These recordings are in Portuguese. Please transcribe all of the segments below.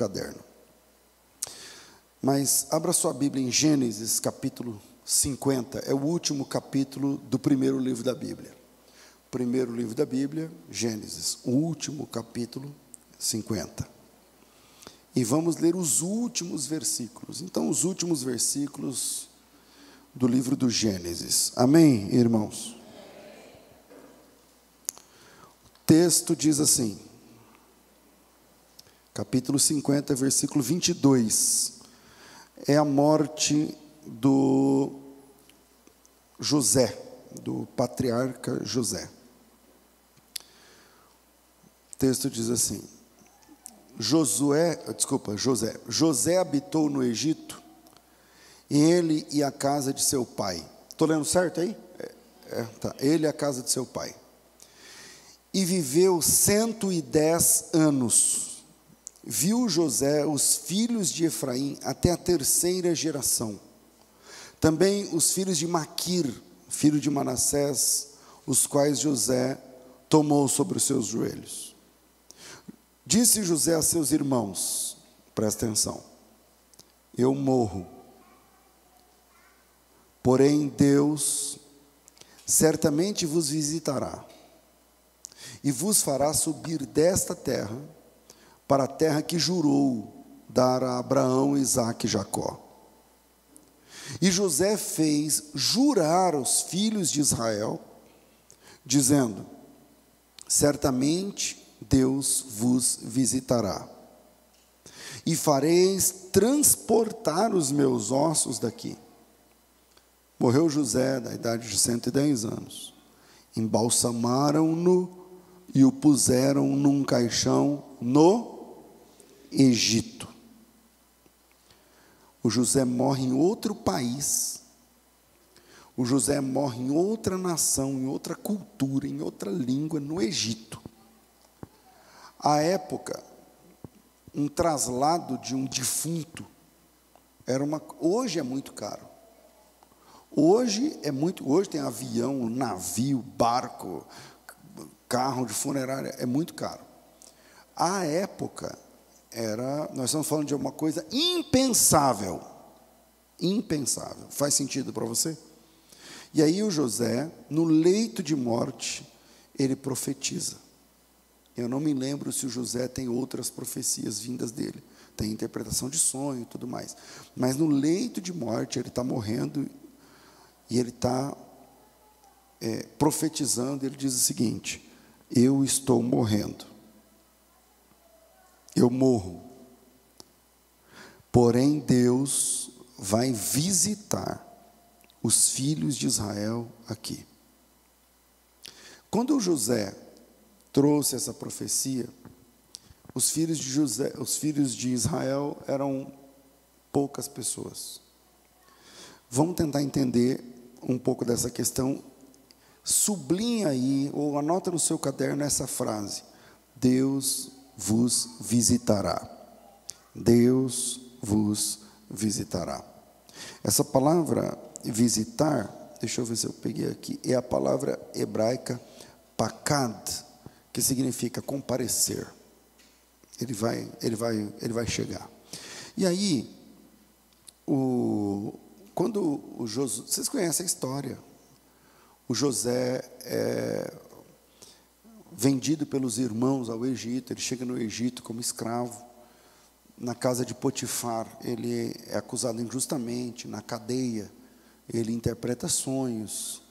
caderno. Mas abra sua Bíblia em Gênesis capítulo 50, é o último capítulo do primeiro livro da Bíblia. Primeiro livro da Bíblia, Gênesis, o último capítulo, 50. E vamos ler os últimos versículos. Então, os últimos versículos do livro do Gênesis. Amém, irmãos? O texto diz assim, capítulo 50, versículo 22. É a morte do José, do patriarca José. O texto diz assim: José habitou no Egito, ele e a casa de seu pai. Estou lendo certo aí? Tá. Ele e a casa de seu pai. E viveu 110 anos. Viu José os filhos de Efraim até a terceira geração. Também os filhos de Maquir, filho de Manassés, os quais José tomou sobre os seus joelhos. Disse José a seus irmãos, presta atenção: eu morro, porém Deus certamente vos visitará e vos fará subir desta terra para a terra que jurou dar a Abraão, Isaque e Jacó. E José fez jurar os filhos de Israel, dizendo: certamente Deus vos visitará, e fareis transportar os meus ossos daqui. Morreu José, da idade de 110 anos. Embalsamaram-no e o puseram num caixão no Egito. O José morre em outro país. O José morre em outra nação, em outra cultura, em outra língua, no Egito. À época, um traslado de um defunto hoje é muito caro. Hoje tem avião, navio, barco, carro de funerária, é muito caro. À época, nós estamos falando de uma coisa impensável. Impensável. Faz sentido para você? E aí o José, no leito de morte, ele profetiza. Eu não me lembro se o José tem outras profecias vindas dele. Tem interpretação de sonho e tudo mais. Mas no leito de morte, ele está morrendo e ele está profetizando. Ele diz o seguinte: eu estou morrendo. Eu morro. Porém, Deus vai visitar os filhos de Israel aqui. Quando José trouxe essa profecia, os filhos de Israel eram poucas pessoas. Vamos tentar entender um pouco dessa questão. Sublinha aí, ou anota no seu caderno essa frase: Deus vos visitará. Deus vos visitará. Essa palavra visitar, deixa eu ver se eu peguei aqui, é a palavra hebraica pakad, que significa comparecer. Ele vai chegar. E aí, quando o Josué, vocês conhecem a história, o José é vendido pelos irmãos ao Egito. Ele chega no Egito como escravo. Na casa de Potifar, ele é acusado injustamente. Na cadeia, ele interpreta sonhos.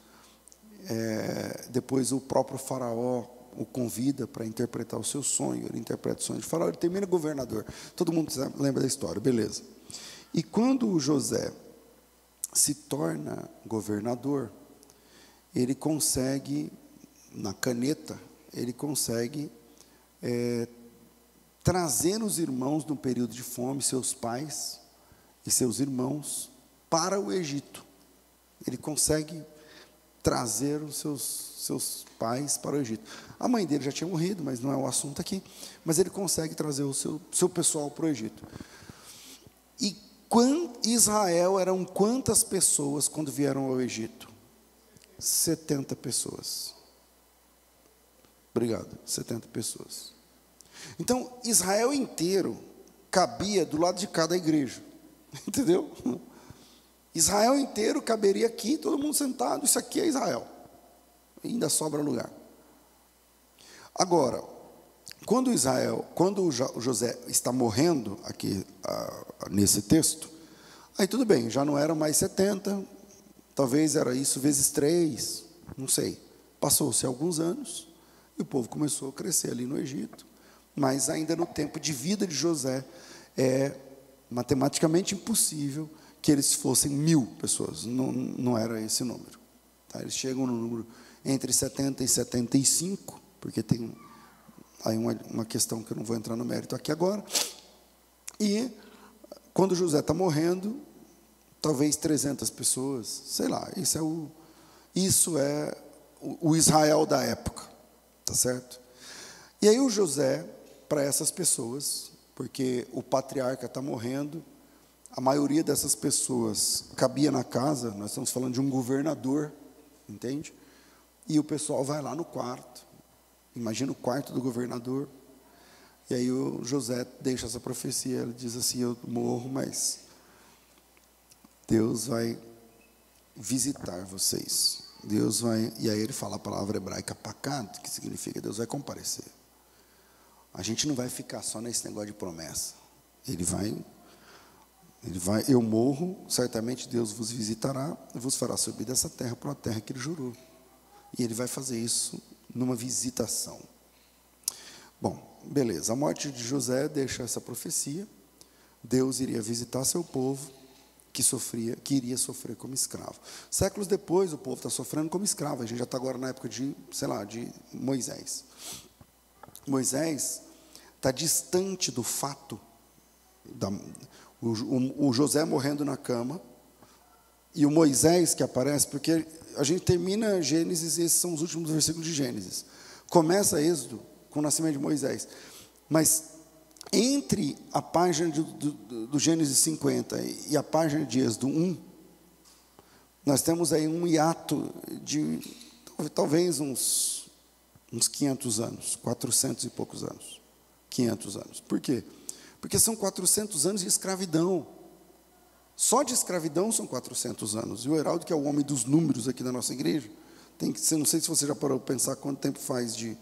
Depois o próprio faraó o convida para interpretar o seu sonho. Ele interpreta o sonho de faraó, ele termina governador. Todo mundo lembra da história, beleza. E quando o José se torna governador, ele consegue, na caneta, ele consegue trazer os irmãos no período de fome, seus pais e seus irmãos, para o Egito. Ele consegue trazer os seus pais para o Egito. A mãe dele já tinha morrido, mas não é o assunto aqui. Mas ele consegue trazer o seu pessoal para o Egito. E Israel eram quantas pessoas quando vieram ao Egito? 70 pessoas. Obrigado, 70 pessoas. Então, Israel inteiro cabia do lado de cada igreja, entendeu? Israel inteiro caberia aqui, todo mundo sentado, isso aqui é Israel, ainda sobra lugar. Agora, quando José está morrendo, aqui nesse texto, aí tudo bem, já não eram mais 70, talvez era isso vezes 3, não sei. Passou-se alguns anos, e o povo começou a crescer ali no Egito, mas ainda no tempo de vida de José, é matematicamente impossível que eles fossem 1000 pessoas, não era esse número. Tá? Eles chegam no número entre 70 e 75, porque tem aí uma questão que eu não vou entrar no mérito aqui agora. E quando José está morrendo, talvez 300 pessoas, sei lá, isso é o Israel da época, tá certo? E aí o José, para essas pessoas, porque o patriarca está morrendo, a maioria dessas pessoas cabia na casa, nós estamos falando de um governador, entende? E o pessoal vai lá no quarto, imagina o quarto do governador, e aí o José deixa essa profecia, ele diz assim: eu morro, mas Deus vai visitar vocês, Deus vai, e aí ele fala a palavra hebraica pacat, que significa Deus vai comparecer. A gente não vai ficar só nesse negócio de promessa, ele vai, eu morro, certamente Deus vos visitará, vos fará subir dessa terra para a terra que ele jurou, e ele vai fazer isso numa visitação. Bom, beleza, a morte de José deixa essa profecia, Deus iria visitar seu povo, que iria sofrer como escravo. Séculos depois, o povo está sofrendo como escravo, a gente já está agora na época de Moisés. Moisés está distante do fato, o José morrendo na cama, e o Moisés que aparece, porque a gente termina Gênesis, e esses são os últimos versículos de Gênesis. Começa Êxodo com o nascimento de Moisés, mas entre a página do Gênesis 50 e a página de Êxodo 1, nós temos aí um hiato de talvez uns 500 anos, 400 e poucos anos, 500 anos. Por quê? Porque são 400 anos de escravidão. Só de escravidão são 400 anos. E o Heraldo, que é o homem dos números aqui da nossa igreja, não sei se você já parou para pensar quanto tempo faz de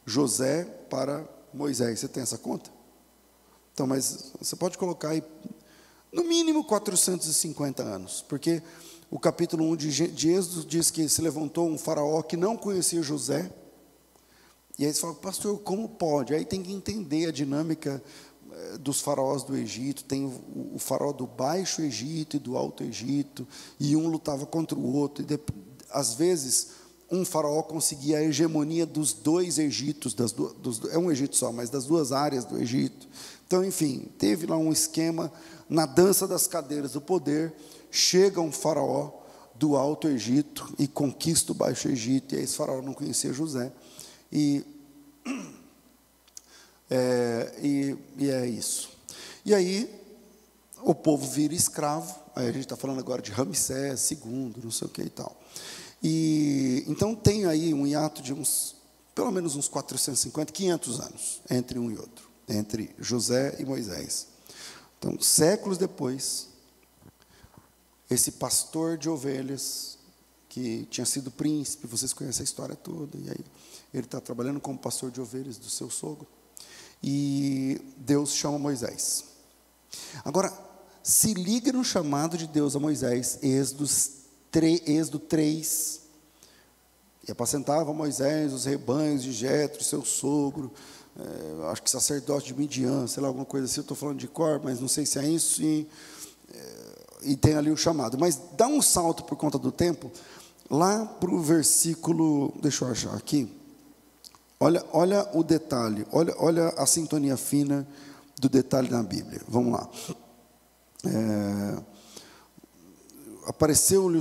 José para Moisés. Você tem essa conta? Então, mas você pode colocar aí, no mínimo 450 anos, porque o capítulo 1 de Êxodo diz que se levantou um faraó que não conhecia José, e aí você fala: pastor, como pode? Aí tem que entender a dinâmica dos faraós do Egito. Tem o faraó do Baixo Egito e do Alto Egito, e um lutava contra o outro, e às vezes um faraó conseguia a hegemonia dos dois Egitos, é um Egito só, mas das duas áreas do Egito. Então, enfim, teve lá um esquema, na dança das cadeiras do poder, chega um faraó do Alto Egito e conquista o Baixo Egito, e aí esse faraó não conhecia José, e é isso. E aí o povo vira escravo, aí a gente está falando agora de Ramsés II, não sei o que e tal. E então tem aí um hiato de pelo menos uns 450, 500 anos entre um e outro, entre José e Moisés. Então, séculos depois, esse pastor de ovelhas, que tinha sido príncipe, vocês conhecem a história toda, e aí ele está trabalhando como pastor de ovelhas do seu sogro, e Deus chama Moisés. Agora, se liga no chamado de Deus a Moisés, Êxodo 3, e apacentava Moisés os rebanhos de Jetro, seu sogro, acho que sacerdote de Midian, sei lá, alguma coisa assim, eu estou falando de cor, mas não sei se é isso, e tem ali o chamado. Mas dá um salto por conta do tempo, lá para o versículo, deixa eu achar aqui, olha o detalhe, olha a sintonia fina do detalhe na Bíblia, vamos lá. Apareceu-lhe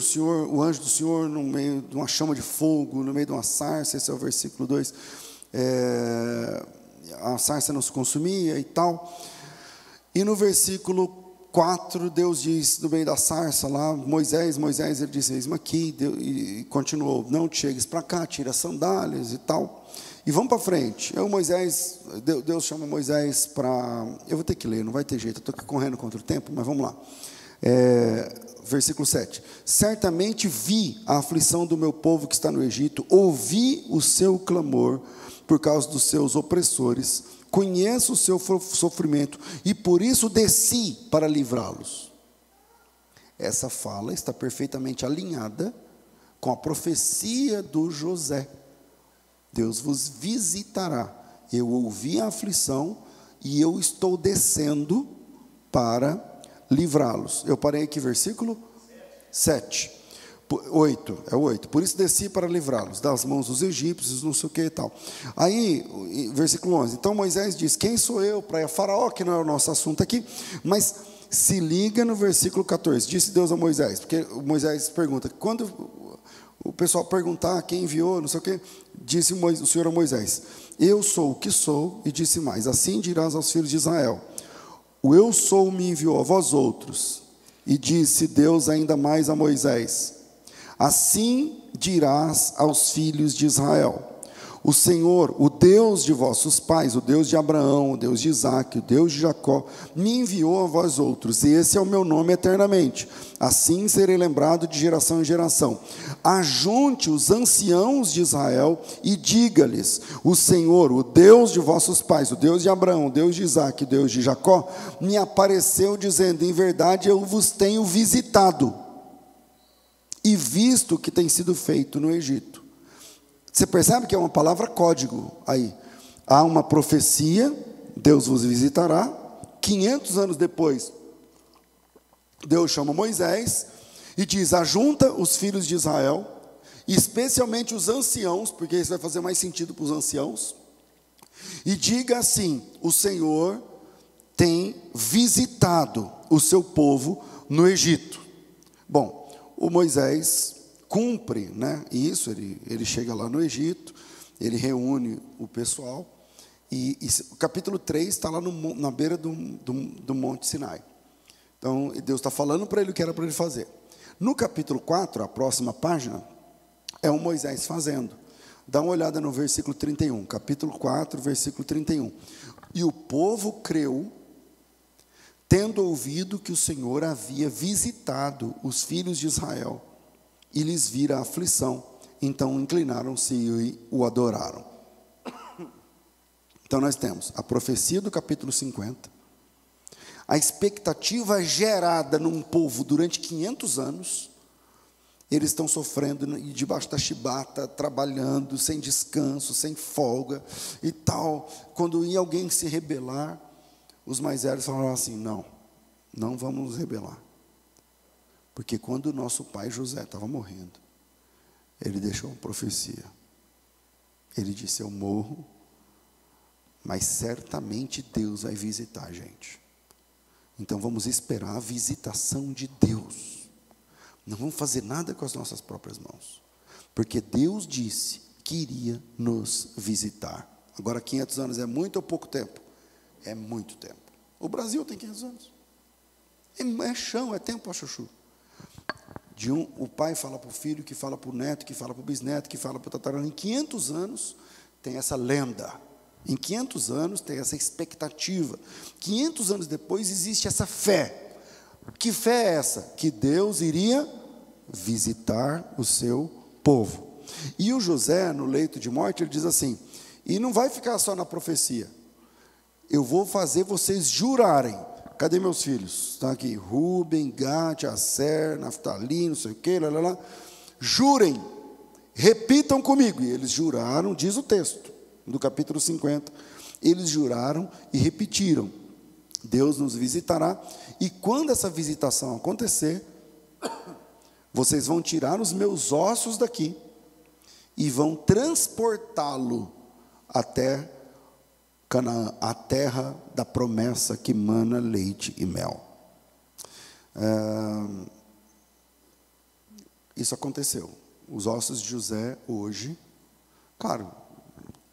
o anjo do Senhor no meio de uma chama de fogo, no meio de uma sarça, esse é o versículo 2, a sarça não se consumia e tal, e no versículo 4, Deus diz, no meio da sarça lá, Moisés, ele disse, eis-me aqui, e continuou, não te chegues para cá, tira as sandálias e tal, e vamos para frente. Deus chama Moisés para, eu vou ter que ler, não vai ter jeito, eu estou correndo contra o tempo, mas vamos lá. Versículo 7, certamente vi a aflição do meu povo que está no Egito, ouvi o seu clamor por causa dos seus opressores, conheço o seu sofrimento, e por isso desci para livrá-los. Essa fala está perfeitamente alinhada com a profecia do José. Deus vos visitará, eu ouvi a aflição, e eu estou descendo para livrá-los. Eu parei aqui, versículo 7. 8. Por isso desci para livrá-los das mãos dos egípcios, não sei o que e tal. Aí, versículo 11. Então Moisés diz, quem sou eu para ir a Faraó, que não é o nosso assunto aqui, mas se liga no versículo 14. Disse Deus a Moisés, porque Moisés pergunta, quando o pessoal perguntar quem enviou, não sei o que, disse o Senhor a Moisés, eu sou o que sou, e disse mais, assim dirás aos filhos de Israel, o eu sou me enviou a vós outros. E disse Deus ainda mais a Moisés, assim dirás aos filhos de Israel, o Senhor, o Deus de vossos pais, o Deus de Abraão, o Deus de Isaque, o Deus de Jacó, me enviou a vós outros, e esse é o meu nome eternamente, assim serei lembrado de geração em geração. Ajunte os anciãos de Israel e diga-lhes, o Senhor, o Deus de vossos pais, o Deus de Abraão, o Deus de Isaque, o Deus de Jacó, me apareceu dizendo, em verdade eu vos tenho visitado, e visto o que tem sido feito no Egito. Você percebe que é uma palavra código aí. Há uma profecia, Deus vos visitará. 500 anos depois, Deus chama Moisés e diz, ajunta os filhos de Israel, especialmente os anciãos, porque isso vai fazer mais sentido para os anciãos, e diga assim, o Senhor tem visitado o seu povo no Egito. Bom, o Moisés cumpre, né, isso, ele chega lá no Egito, ele reúne o pessoal, e o capítulo 3 está lá na beira do Monte Sinai. Então, Deus está falando para ele o que era para ele fazer. No capítulo 4, a próxima página, é o Moisés fazendo. Dá uma olhada no versículo 31, capítulo 4, versículo 31. E o povo creu, tendo ouvido que o Senhor havia visitado os filhos de Israel, e lhes vira a aflição, então inclinaram-se e o adoraram. Então nós temos a profecia do capítulo 50, a expectativa gerada num povo durante 500 anos, eles estão sofrendo debaixo da chibata, trabalhando, sem descanso, sem folga e tal. Quando ia alguém se rebelar, os mais velhos falaram assim, não vamos nos rebelar. Porque quando o nosso pai José estava morrendo, ele deixou uma profecia. Ele disse, eu morro, mas certamente Deus vai visitar a gente. Então vamos esperar a visitação de Deus. Não vamos fazer nada com as nossas próprias mãos. Porque Deus disse que iria nos visitar. Agora 500 anos é muito ou pouco tempo? É muito tempo. O Brasil tem 500 anos. É chão, é tempo, chuchu. O pai fala para o filho, que fala para o neto, que fala para o bisneto, que fala para o tataraneto. Em 500 anos tem essa lenda. Em 500 anos tem essa expectativa. 500 anos depois existe essa fé. Que fé é essa? Que Deus iria visitar o seu povo. E o José, no leito de morte, ele diz assim, e não vai ficar só na profecia. Eu vou fazer vocês jurarem. Cadê meus filhos? Estão aqui, Rubem, Gad, Aser, Naftali, não sei o que, lá. Jurem, repitam comigo. E eles juraram, diz o texto, do capítulo 50. Eles juraram e repetiram. Deus nos visitará. E quando essa visitação acontecer, vocês vão tirar os meus ossos daqui e vão transportá-lo até Canaã, a terra da promessa que mana leite e mel. Isso aconteceu. Os ossos de José hoje, claro,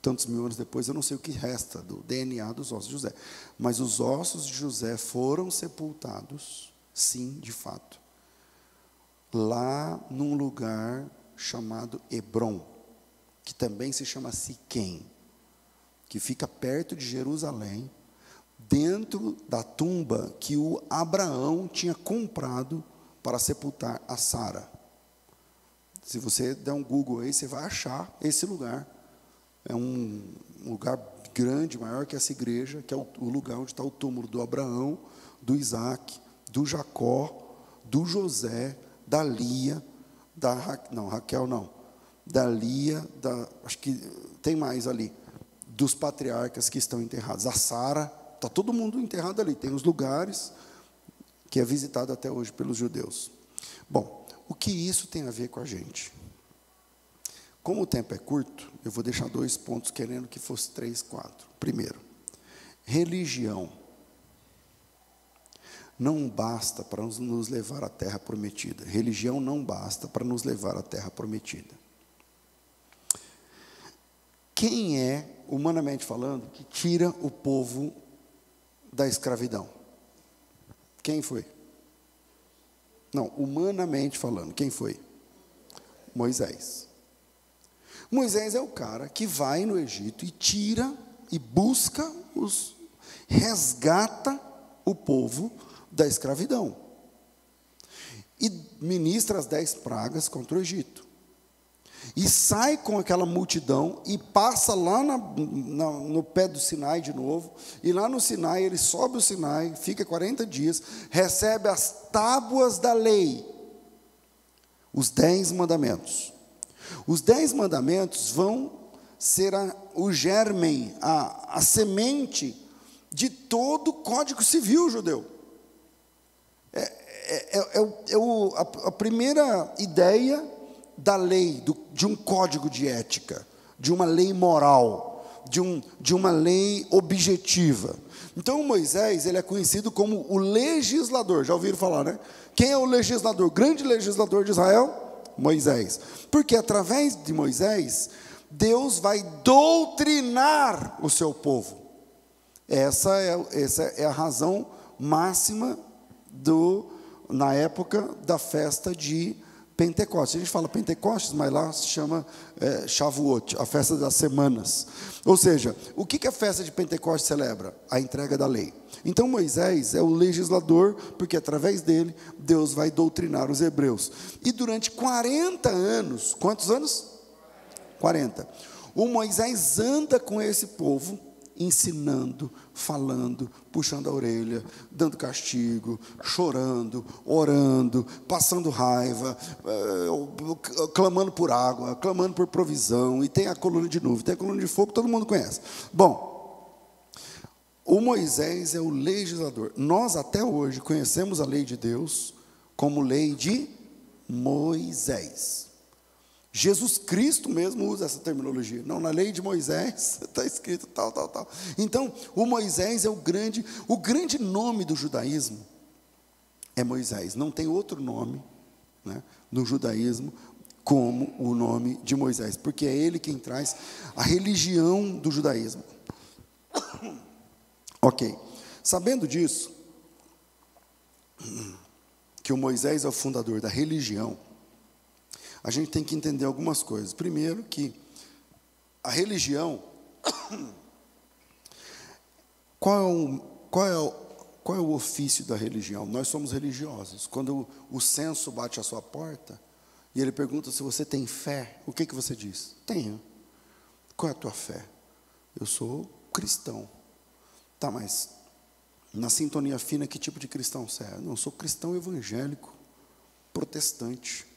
tantos mil anos depois, eu não sei o que resta do DNA dos ossos de José. Mas os ossos de José foram sepultados, sim, de fato, lá num lugar chamado Hebrom, que também se chama Siquém, que fica perto de Jerusalém, dentro da tumba que o Abraão tinha comprado para sepultar a Sara. Se você der um Google aí, você vai achar esse lugar. É um lugar grande, maior que essa igreja, que é o lugar onde está o túmulo do Abraão, do Isaac, do Jacó, do José, da Lia, Raquel não, da Lia, acho que tem mais ali, dos patriarcas que estão enterrados. A Sara, está todo mundo enterrado ali, tem os lugares que é visitado até hoje pelos judeus. Bom, o que isso tem a ver com a gente? Como o tempo é curto, eu vou deixar 2 pontos, querendo que fosse 3, 4. Primeiro, religião não basta para nos levar à terra prometida. Religião não basta para nos levar à terra prometida. Quem é, humanamente falando, que tira o povo da escravidão? Quem foi? Não, humanamente falando, quem foi? Moisés. Moisés é o cara que vai no Egito e tira e busca, resgata o povo da escravidão. E ministra as 10 pragas contra o Egito. E sai com aquela multidão e passa lá no pé do Sinai de novo. E lá no Sinai, ele sobe o Sinai, fica 40 dias, recebe as tábuas da lei, os 10 mandamentos. Os 10 mandamentos vão ser o germen, a semente de todo o Código Civil judeu. A primeira ideia da lei, de um código de ética, de uma lei moral, de uma lei objetiva. Então Moisés, ele é conhecido como o legislador, já ouviram falar, né? Quem é o legislador, o grande legislador de Israel? Moisés. Porque através de Moisés, Deus vai doutrinar o seu povo. Essa é a razão máxima na época da festa de Pentecostes. A gente fala Pentecostes, mas lá se chama Shavuot, a festa das semanas. Ou seja, o que a festa de Pentecostes celebra? A entrega da lei. Então Moisés é o legislador, porque através dele, Deus vai doutrinar os hebreus. E durante 40 anos, quantos anos? 40. O Moisés anda com esse povo, ensinando, falando, puxando a orelha, dando castigo, chorando, orando, passando raiva, clamando por água, clamando por provisão, e tem a coluna de nuvem, tem a coluna de fogo, todo mundo conhece. Bom, o Moisés é o legislador. Nós até hoje conhecemos a lei de Deus como lei de Moisés. Jesus Cristo mesmo usa essa terminologia. Não, na lei de Moisés está escrito tal. Então, o Moisés é o grande nome do judaísmo é Moisés. Não tem outro nome, né, no judaísmo como o nome de Moisés, porque é ele quem traz a religião do judaísmo. Ok. Sabendo disso, que o Moisés é o fundador da religião, a gente tem que entender algumas coisas. Primeiro, que a religião, qual é o ofício da religião? Nós somos religiosos. Quando o censo bate à sua porta e ele pergunta se você tem fé, o que você diz? Tenho. Qual é a tua fé? Eu sou cristão. Tá, mas na sintonia fina, que tipo de cristão você é? Não, eu sou cristão evangélico, protestante.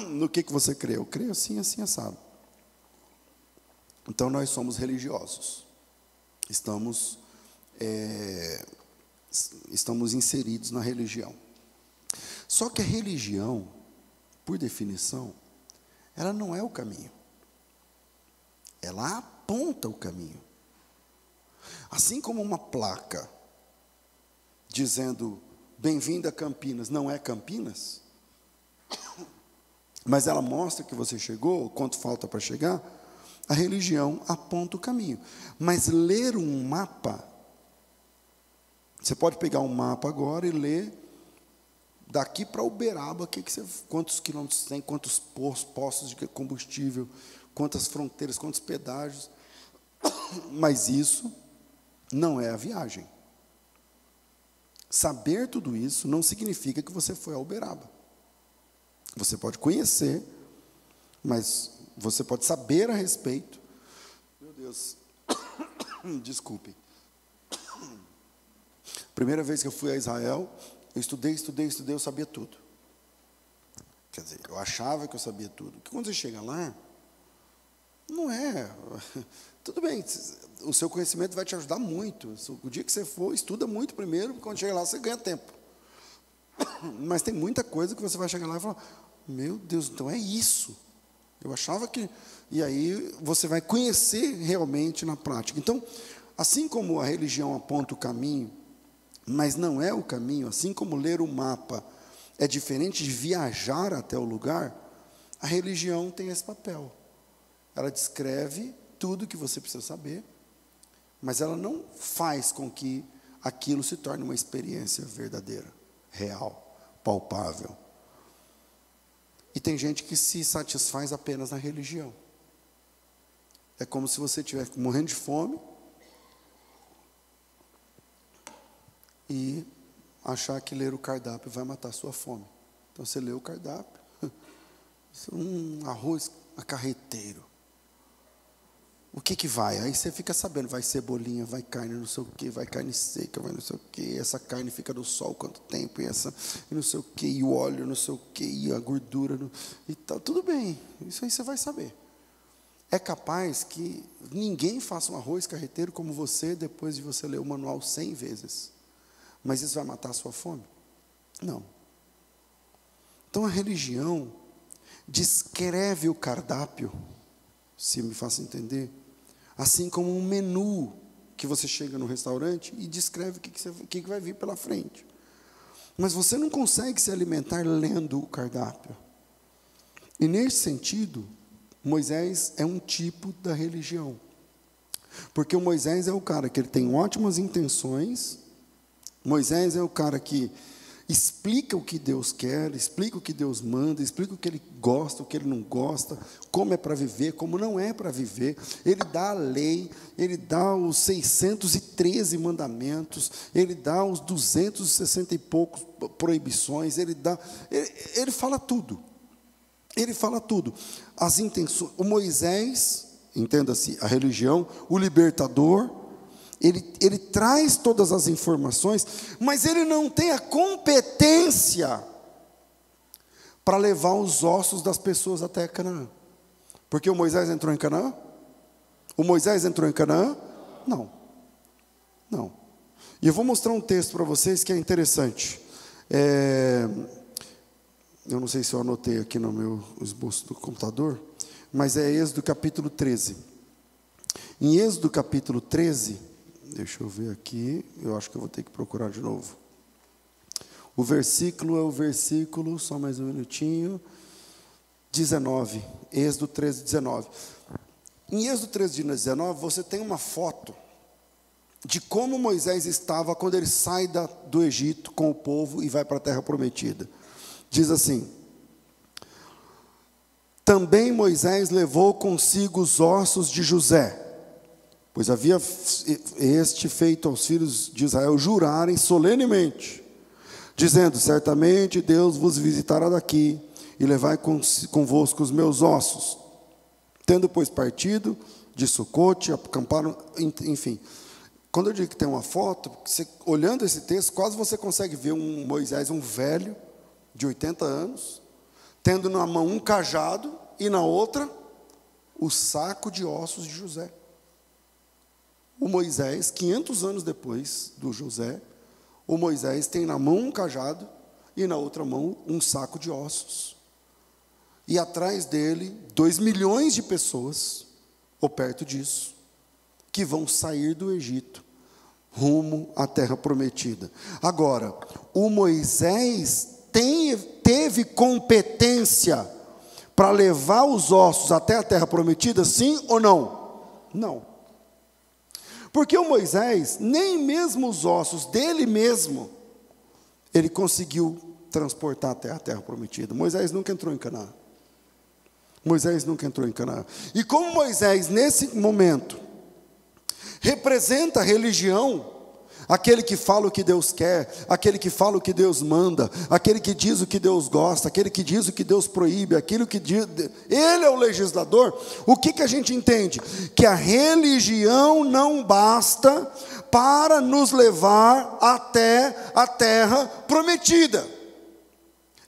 No que você crê? Eu creio assim, assim, assado. Então nós somos religiosos. Estamos inseridos na religião. Só que a religião, por definição, ela não é o caminho. Ela aponta o caminho. Assim como uma placa dizendo bem-vindo a Campinas, não é Campinas, mas ela mostra que você chegou, quanto falta para chegar, A religião aponta o caminho. Mas ler um mapa, você pode pegar um mapa agora e ler daqui para Uberaba, quantos quilômetros tem, quantos postos de combustível, quantas fronteiras, quantos pedágios. Mas isso não é a viagem. Saber tudo isso não significa que você foi a Uberaba. Você pode conhecer, mas você pode saber a respeito. Meu Deus, desculpe. Primeira vez que eu fui a Israel, eu estudei, eu sabia tudo. Quer dizer, eu achava que eu sabia tudo. Porque quando você chega lá, não é. Tudo bem, o seu conhecimento vai te ajudar muito. O dia que você for, estuda muito primeiro, porque quando chega lá, você ganha tempo. Mas tem muita coisa que você vai chegar lá e falar, meu Deus, então é isso. Eu achava que... E aí você vai conhecer realmente na prática. Então, assim como a religião aponta o caminho, mas não é o caminho, assim como ler o mapa é diferente de viajar até o lugar, a religião tem esse papel. Ela descreve tudo que você precisa saber, mas ela não faz com que aquilo se torne uma experiência verdadeira, real, palpável. E tem gente que se satisfaz apenas na religião. É como se você estivesse morrendo de fome e achar que ler o cardápio vai matar a sua fome. Então você lê o cardápio, arroz carreteiro. O que vai? Aí você fica sabendo, vai cebolinha, vai carne, não sei o quê, vai carne seca, vai não sei o quê, essa carne fica no sol quanto tempo, e não sei o quê, e o óleo, não sei o quê, e a gordura, e tal. Tudo bem, isso aí você vai saber. É capaz que ninguém faça um arroz carreteiro como você, depois de você ler o manual 100 vezes. Mas isso vai matar a sua fome? Não. Então a religião descreve o cardápio, se me faço entender, assim como um menu que você chega no restaurante e descreve o que vai vir pela frente. Mas você não consegue se alimentar lendo o cardápio. E nesse sentido, Moisés é um tipo da religião. Porque o Moisés é o cara que ele tem ótimas intenções. Moisés é o cara que explica o que Deus quer, explica o que Deus manda, explica o que ele gosta, o que ele não gosta, como é para viver, como não é para viver. Ele dá a lei, ele dá os 613 mandamentos, ele dá os 260 e poucos proibições, ele fala tudo. Ele fala tudo. As intenções, o Moisés, entenda-se, a religião, o libertador, ele traz todas as informações, mas ele não tem a competência para levar os ossos das pessoas até Canaã. Porque o Moisés entrou em Canaã? O Moisés entrou em Canaã? Não. Não. E eu vou mostrar um texto para vocês que é interessante. Eu não sei se eu anotei aqui no meu esboço do computador, mas é Êxodo capítulo 13. Em Êxodo capítulo 13, deixa eu ver aqui, eu acho que eu vou ter que procurar de novo. O versículo é o versículo, só mais um minutinho, 19, Êxodo 13, 19. Em Êxodo 13, 19, você tem uma foto de como Moisés estava quando ele sai do Egito com o povo e vai para a terra prometida. Diz assim: também Moisés levou consigo os ossos de José, pois havia este feito aos filhos de Israel jurarem solenemente, dizendo: certamente Deus vos visitará daqui, e levai convosco os meus ossos. Tendo, pois, partido de Sucote, acamparam, enfim. Quando eu digo que tem uma foto, olhando esse texto, quase você consegue ver um Moisés, um velho, de 80 anos, tendo na mão um cajado, e na outra, o saco de ossos de José. O Moisés, 500 anos depois do José, o Moisés tem na mão um cajado e na outra mão um saco de ossos. E atrás dele, 2 milhões de pessoas, ou perto disso, que vão sair do Egito, rumo à terra prometida. Agora, o Moisés teve competência para levar os ossos até a terra prometida, sim ou não? Não. Porque o Moisés, nem mesmo os ossos dele mesmo, ele conseguiu transportar até a terra prometida. Moisés nunca entrou em Canaã. Moisés nunca entrou em Canaã. E como Moisés, nesse momento, representa a religião, aquele que fala o que Deus quer, aquele que fala o que Deus manda, aquele que diz o que Deus gosta, aquele que diz o que Deus proíbe, aquilo que diz, ele é o legislador. O que a gente entende? Que a religião não basta para nos levar até a terra prometida.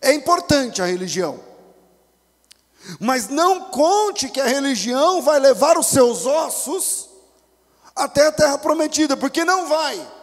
É importante a religião, mas não conte que a religião vai levar os seus ossos até a terra prometida, porque não vai.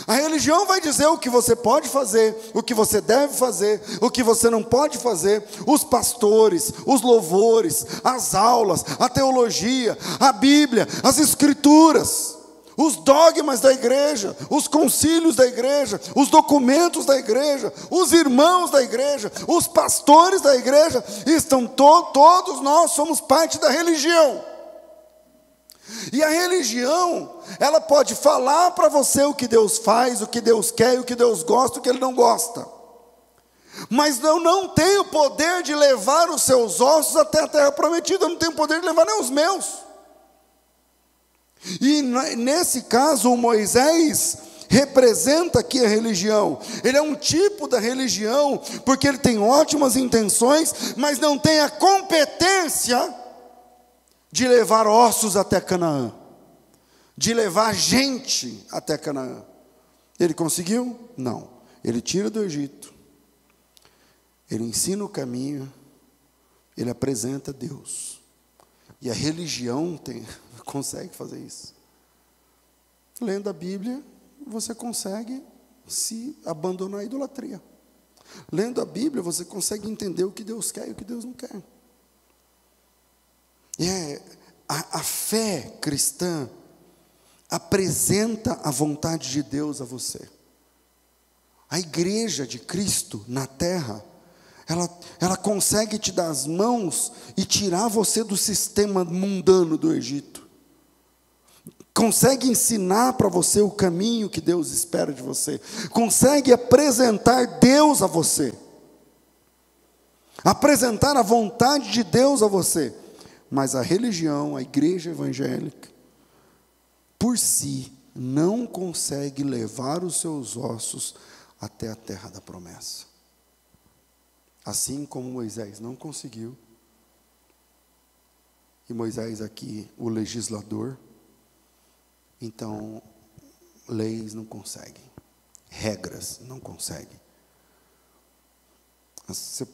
A religião vai dizer o que você pode fazer, o que você deve fazer, o que você não pode fazer. Os pastores, os louvores, as aulas, a teologia, a Bíblia, as escrituras, os dogmas da igreja, os concílios da igreja, os documentos da igreja, os irmãos da igreja, os pastores da igreja, estão todos nós somos parte da religião. E a religião, ela pode falar para você o que Deus faz, o que Deus quer, o que Deus gosta, o que Ele não gosta. Mas eu não tenho o poder de levar os seus ossos até a terra prometida, eu não tenho o poder de levar nem os meus. E nesse caso, o Moisés representa aqui a religião. Ele é um tipo da religião, porque ele tem ótimas intenções, mas não tem a competência de levar ossos até Canaã, de levar gente até Canaã. Ele conseguiu? Não. Ele tira do Egito, ele ensina o caminho, ele apresenta Deus. E a religião consegue fazer isso. Lendo a Bíblia, você consegue se abandonar à idolatria. Lendo a Bíblia, você consegue entender o que Deus quer e o que Deus não quer. A fé cristã apresenta a vontade de Deus a você. A igreja de Cristo na terra, ela consegue te dar as mãos e tirar você do sistema mundano do Egito. Consegue ensinar para você o caminho que Deus espera de você. Consegue apresentar Deus a você. Apresentar a vontade de Deus a você. Mas a religião, a igreja evangélica, por si, não consegue levar os seus ossos até a terra da promessa. Assim como Moisés não conseguiu, e Moisés aqui, o legislador, então, leis não conseguem, regras não conseguem. Você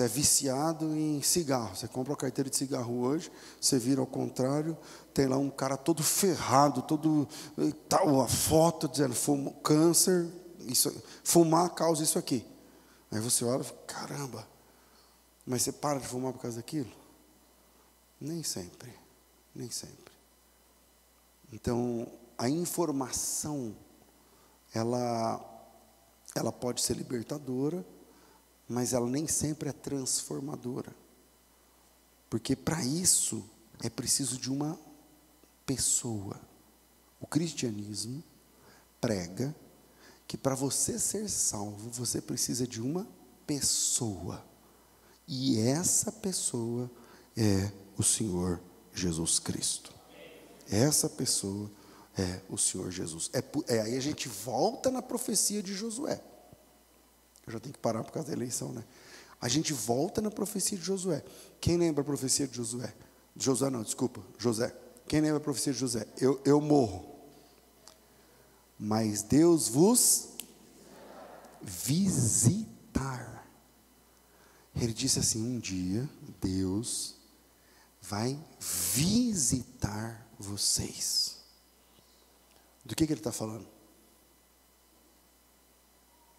é viciado em cigarro, você compra uma carteira de cigarro hoje, você vira ao contrário, tem lá um cara todo ferrado, todo tal, a foto dizendo, câncer, fumar causa isso aqui. Aí você olha e fala, caramba, mas você para de fumar por causa daquilo? Nem sempre, nem sempre. Então, a informação, ela pode ser libertadora, mas ela nem sempre é transformadora. Porque para isso é preciso de uma pessoa. O cristianismo prega que para você ser salvo, você precisa de uma pessoa. E essa pessoa é o Senhor Jesus Cristo. Essa pessoa é o Senhor Jesus. Aí a gente volta na profecia de Josué. Eu já tenho que parar por causa da eleição, né? A gente volta na profecia de Josué. Quem lembra a profecia de Josué? José. Quem lembra a profecia de José? Eu morro. Mas Deus vos visitar. Ele disse assim, um dia Deus vai visitar vocês. Do que ele está falando?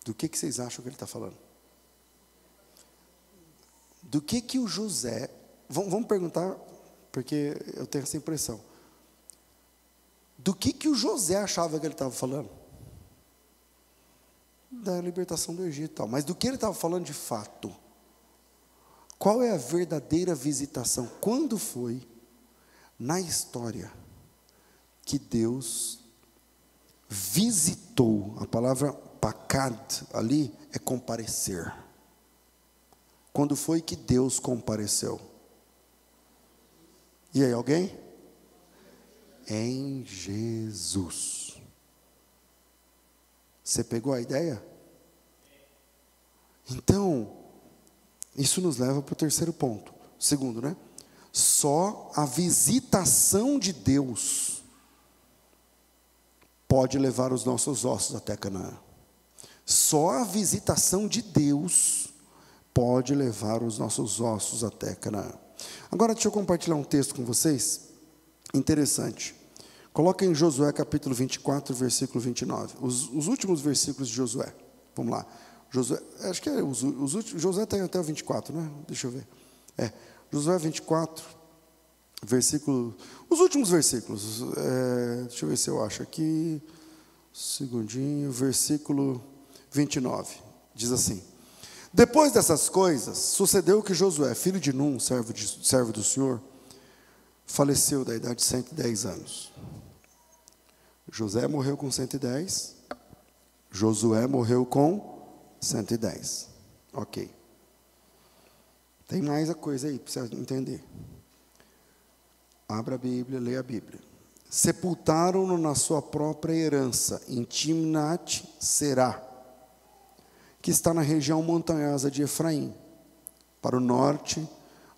Do que vocês acham que ele está falando? Do que o José... Vamos perguntar, porque eu tenho essa impressão. Do que o José achava que ele estava falando? Da libertação do Egito. Mas do que ele estava falando de fato? Qual é a verdadeira visitação? Quando foi, na história, que Deus visitou? A palavra pakad ali é comparecer. Quando foi que Deus compareceu? E aí, alguém? Em Jesus. Você pegou a ideia? Então, isso nos leva para o terceiro ponto. Segundo, né? Só a visitação de Deus pode levar os nossos ossos até Canaã. Só a visitação de Deus pode levar os nossos ossos até Canaã. Agora deixa eu compartilhar um texto com vocês, interessante. Coloca em Josué capítulo 24, versículo 29. Os últimos versículos de Josué. Vamos lá. Josué, acho que é os últimos. Josué tem até o 24, né? Deixa eu ver. Josué 24, versículo. Os últimos versículos. Deixa eu ver se eu acho aqui. Segundinho, versículo 29. Diz assim: depois dessas coisas, sucedeu que Josué, filho de Num, servo do Senhor, faleceu da idade de 110 anos. José morreu com 110, Josué morreu com 110. Ok. Tem mais a coisa aí para você entender. Abra a Bíblia, leia a Bíblia. Sepultaram-no na sua própria herança, em Timnat-Será, que está na região montanhosa de Efraim, para o norte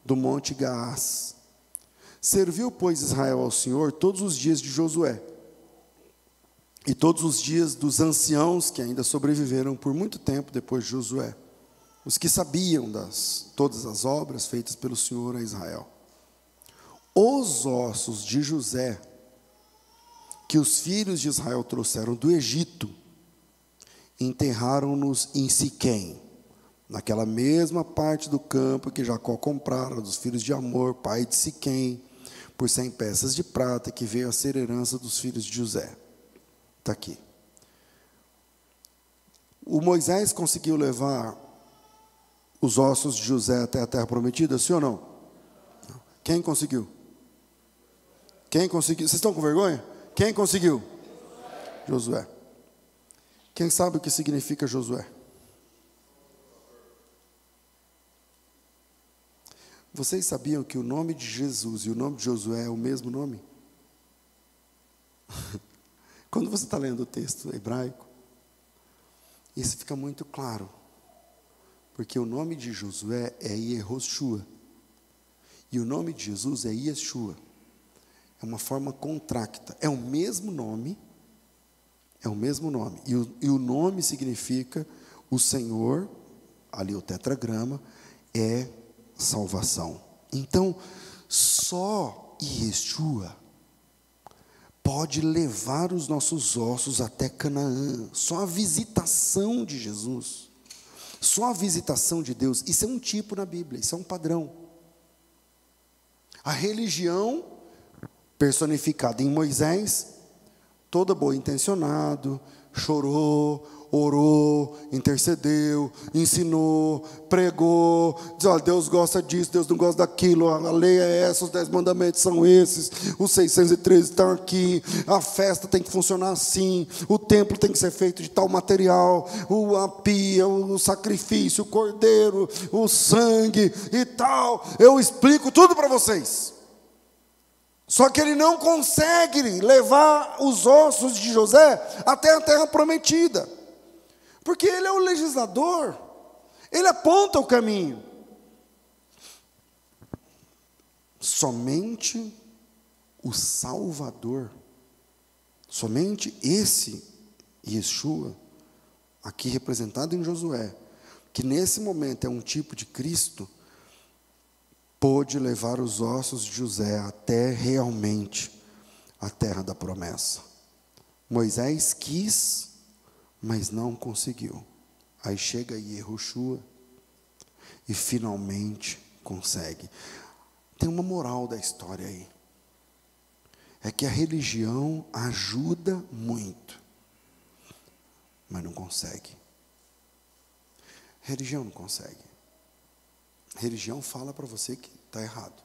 do monte Gaás. Serviu, pois, Israel ao Senhor todos os dias de Josué, e todos os dias dos anciãos que ainda sobreviveram por muito tempo depois de Josué, os que sabiam todas as obras feitas pelo Senhor a Israel. Os ossos de José, que os filhos de Israel trouxeram do Egito, enterraram-nos em Siquém, naquela mesma parte do campo que Jacó comprara dos filhos de Amor, pai de Siquém, por 100 peças de prata, que veio a ser herança dos filhos de José. Está aqui. O Moisés conseguiu levar os ossos de José até a terra prometida, sim ou não? Quem conseguiu? Quem conseguiu? Vocês estão com vergonha? Quem conseguiu? Josué. Quem sabe o que significa Josué? Vocês sabiam que o nome de Jesus e o nome de Josué é o mesmo nome? Quando você está lendo o texto hebraico, isso fica muito claro. Porque o nome de Josué é Yehoshua. E o nome de Jesus é Yeshua. É uma forma contracta. É o mesmo nome. É o mesmo nome. E o nome significa o Senhor, ali o tetragrama, é salvação. Então, só Yeshua pode levar os nossos ossos até Canaã. Só a visitação de Jesus. Só a visitação de Deus. Isso é um tipo na Bíblia, isso é um padrão. A religião personificada em Moisés, toda boa intencionado, chorou, orou, intercedeu, ensinou, pregou, diz: olha, Deus gosta disso, Deus não gosta daquilo, a lei é essa, os 10 mandamentos são esses, os 613 estão aqui, a festa tem que funcionar assim, o templo tem que ser feito de tal material, a pia, o sacrifício, o cordeiro, o sangue e tal. Eu explico tudo para vocês. Só que ele não consegue levar os ossos de José até a terra prometida. Porque ele é o legislador. Ele aponta o caminho. Somente o Salvador, somente esse Yeshua, aqui representado em Josué, que nesse momento é um tipo de Cristo, pôde levar os ossos de José até realmente a terra da promessa. Moisés quis, mas não conseguiu. Aí chega Yehoshua e finalmente consegue. Tem uma moral da história aí. É que a religião ajuda muito, mas não consegue. A religião não consegue. A religião fala para você que está errado,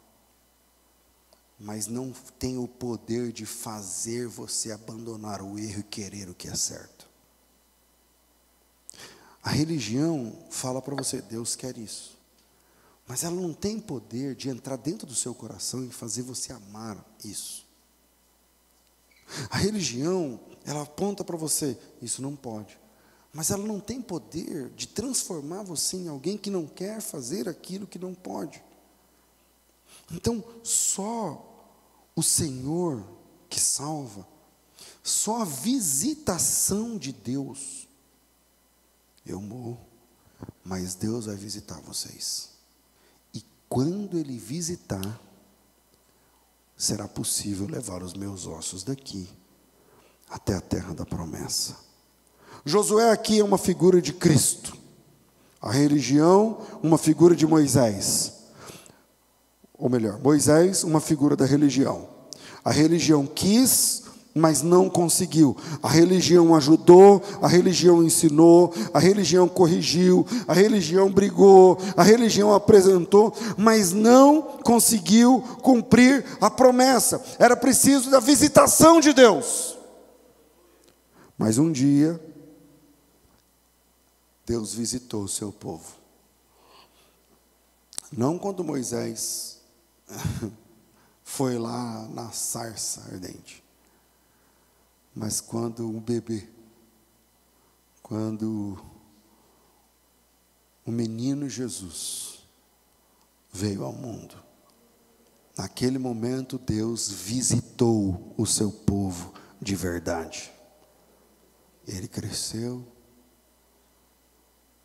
mas não tem o poder de fazer você abandonar o erro e querer o que é certo. A religião fala para você, Deus quer isso, mas ela não tem poder de entrar dentro do seu coração e fazer você amar isso. A religião, ela aponta para você, isso não pode, mas ela não tem poder de transformar você em alguém que não quer fazer aquilo que não pode. Então, só o Senhor que salva, só a visitação de Deus. Eu morro, mas Deus vai visitar vocês. E quando Ele visitar, será possível levar os meus ossos daqui até a terra da promessa. Josué aqui é uma figura de Cristo. A religião, uma figura de Moisés. Ou melhor, Moisés, uma figura da religião. A religião quis, mas não conseguiu. A religião ajudou, a religião ensinou, a religião corrigiu, a religião brigou, a religião apresentou, mas não conseguiu cumprir a promessa. Era preciso da visitação de Deus. Mas um dia, Deus visitou o seu povo. Não quando Moisés foi lá na sarça ardente, mas quando um bebê, quando o menino Jesus veio ao mundo, naquele momento Deus visitou o seu povo de verdade. Ele cresceu,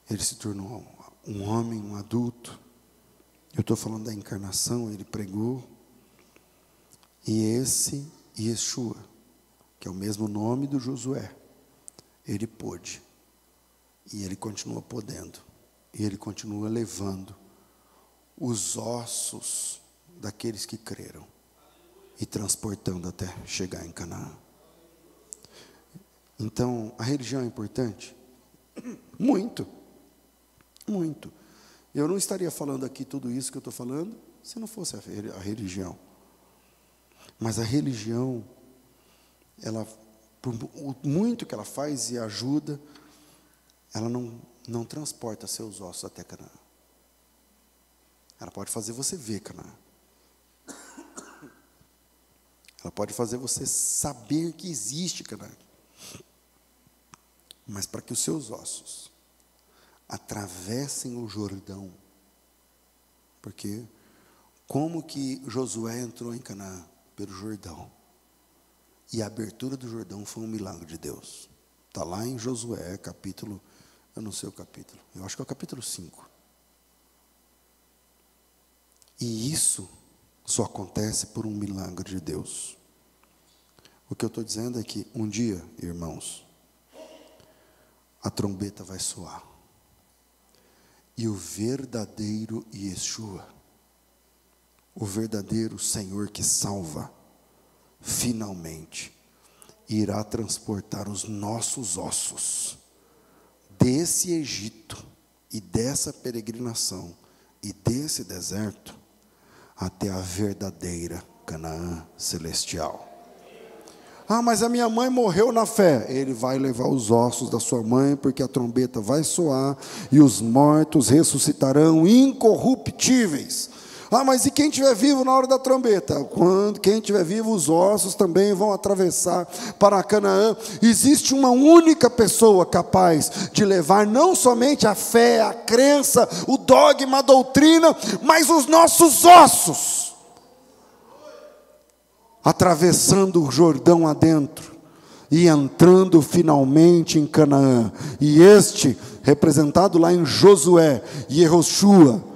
ele se tornou um homem, um adulto. Eu estou falando da encarnação, ele pregou. E esse Yeshua, que é o mesmo nome do Josué, ele pôde. E ele continua podendo. E ele continua levando os ossos daqueles que creram e transportando até chegar em Canaã. Então, a religião é importante? Muito. Muito. Eu não estaria falando aqui tudo isso que eu estou falando se não fosse a religião. Mas a religião, ela, por muito que ela faz e ajuda, ela não transporta seus ossos até Canaã. Ela pode fazer você ver Canaã. Ela pode fazer você saber que existe Canaã. Mas para que os seus ossos atravessem o Jordão, porque como que Josué entrou em Canaã? Pelo Jordão. E a abertura do Jordão foi um milagre de Deus. Está lá em Josué, capítulo, eu não sei o capítulo, eu acho que é o capítulo 5. E isso só acontece por um milagre de Deus. O que eu estou dizendo é que um dia, irmãos, a trombeta vai soar. E o verdadeiro Yeshua, o verdadeiro Senhor que salva, finalmente irá transportar os nossos ossos desse Egito e dessa peregrinação e desse deserto até a verdadeira Canaã celestial. Ah, mas a minha mãe morreu na fé. Ele vai levar os ossos da sua mãe, porque a trombeta vai soar e os mortos ressuscitarão incorruptíveis. Ah, mas e quem estiver vivo na hora da trombeta? Quem estiver vivo, os ossos também vão atravessar para Canaã. Existe uma única pessoa capaz de levar não somente a fé, a crença, o dogma, a doutrina, mas os nossos ossos, atravessando o Jordão adentro e entrando finalmente em Canaã. E este, representado lá em Josué, Yehoshua,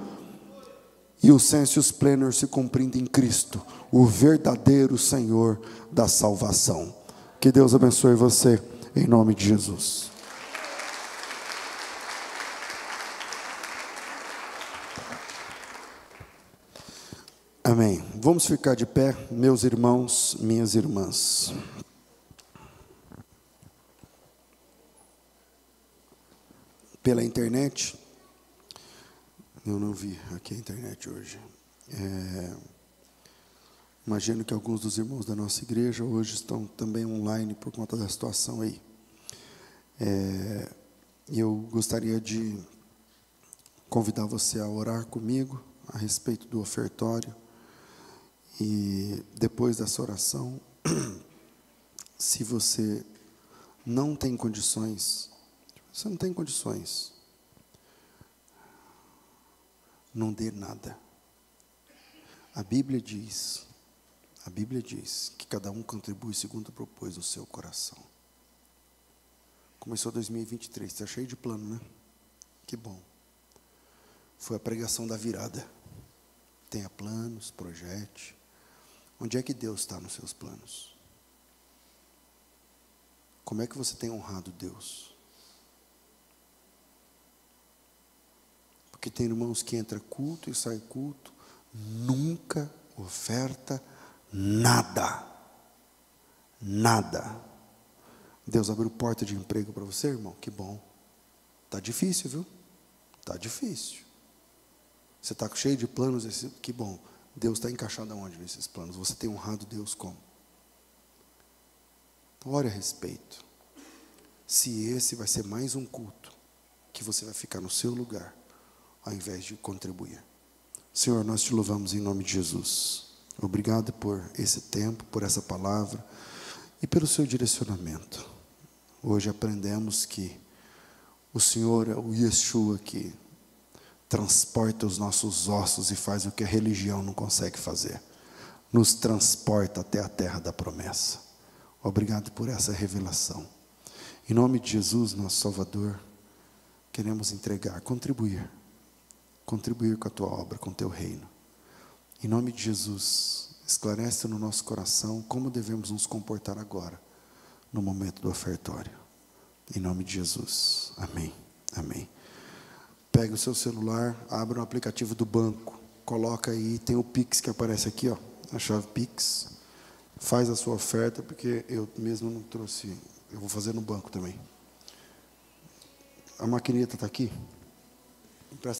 e o sensus plenor se cumprindo em Cristo, o verdadeiro Senhor da salvação. Que Deus abençoe você, em nome de Jesus. Amém. Vamos ficar de pé, meus irmãos, minhas irmãs. Pela internet, Eu não vi aqui a internet hoje. Imagino que alguns dos irmãos da nossa igreja hoje estão também online por conta da situação aí. Eu gostaria de convidar você a orar comigo a respeito do ofertório. E depois dessa oração, se você não tem condições, não dê nada. A Bíblia diz que cada um contribui segundo propôs no seu coração. Começou 2023, está cheio de plano, né? Que bom. Foi a pregação da virada. Tenha planos, projete. Onde é que Deus está nos seus planos? Como é que você tem honrado Deus? Porque tem irmãos que entra culto e sai culto, nunca oferta nada. Nada. Deus abriu porta de emprego para você, irmão? Que bom. Está difícil, viu? Está difícil. Você está cheio de planos, que bom. Deus está encaixado aonde nesses planos? Você tem honrado Deus como? Então, ore a respeito. Se esse vai ser mais um culto, que você vai ficar no seu lugar, ao invés de contribuir. Senhor, nós te louvamos em nome de Jesus. Obrigado por esse tempo, por essa palavra e pelo seu direcionamento. Hoje aprendemos que o Senhor é o Yeshua que transporta os nossos ossos e faz o que a religião não consegue fazer. Nos transporta até a terra da promessa. Obrigado por essa revelação. Em nome de Jesus, nosso Salvador, queremos entregar, contribuir com a tua obra, com o teu reino. Em nome de Jesus, esclarece no nosso coração como devemos nos comportar agora, no momento do ofertório. Em nome de Jesus. Amém. Amém. Pega o seu celular, abre o aplicativo do banco, coloca aí, tem o Pix que aparece aqui, ó, a chave Pix. Faz a sua oferta, porque eu mesmo não trouxe, eu vou fazer no banco também. A maquineta está aqui?